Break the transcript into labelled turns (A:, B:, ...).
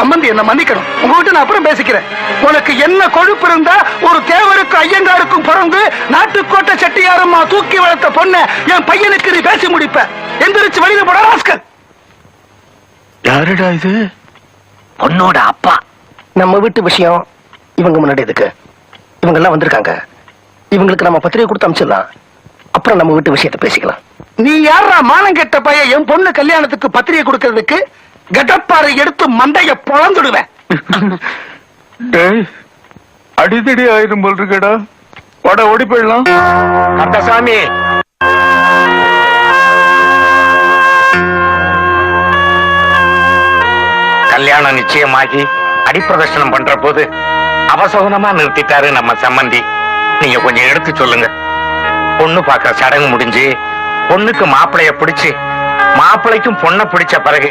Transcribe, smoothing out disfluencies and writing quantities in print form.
A: சம்பந்தி என்ன மன்னிக்கணும், உங்ககிட்ட நான் அப்புறம் பேசிக்கிறேன். உனக்கு என்ன கொழுப்பு இருந்தா ஒரு தேவருக்கும் ஐயங்காருக்கும் பிறந்து நாட்டுக்கோட்டை செட்டியாரம்மா தூக்கி வளர்த்த பொண்ண என் பையனுக்கு நீ பேசி முடிப்ப. எந்திரிச்சு வெளியில போட ராஸ்கல்.
B: யாருடா இது?
C: பொண்ணோட அப்பா.
D: நம்ம வீட்டு விஷயம் இவங்க முன்னாடி எதுக்கு? இவங்க எல்லாம் வந்திருக்காங்க. இவங்களுக்கு நம்ம பத்திரிகை கொடுத்து அனுப்பிச்சிடலாம். அப்புறம் நம்ம வீட்டு விஷயத்தை பேசிக்கலாம்.
A: நீ யாரா மானம் கெட்ட பையன் என் பொண்ணு கல்யாணத்துக்கு பத்திரிகை கொடுக்கறதுக்கு? கடப்பாறை எடுத்து மண்டைய பொழந்துடுவேன்.
B: அடிதடி ஆயிரும் போல் இருக்கடா. வட ஓடி போயிடலாம்.
C: கந்தசாமி, கல்யாணம் நிச்சயமாகி அடிப்பிரதர்சனம் பண்ற போது அவசகுனமா நிறுத்திட்டாரு நம்ம சம்பந்தி. நீங்க கொஞ்சம் எடுத்து சொல்லுங்க. பொண்ணு பார்க்க சடங்கு முடிஞ்சு பொண்ணுக்கு மாப்பிளைய பிடிச்சு மாப்பிளைக்கும் பொண்ணை பிடிச்ச பிறகு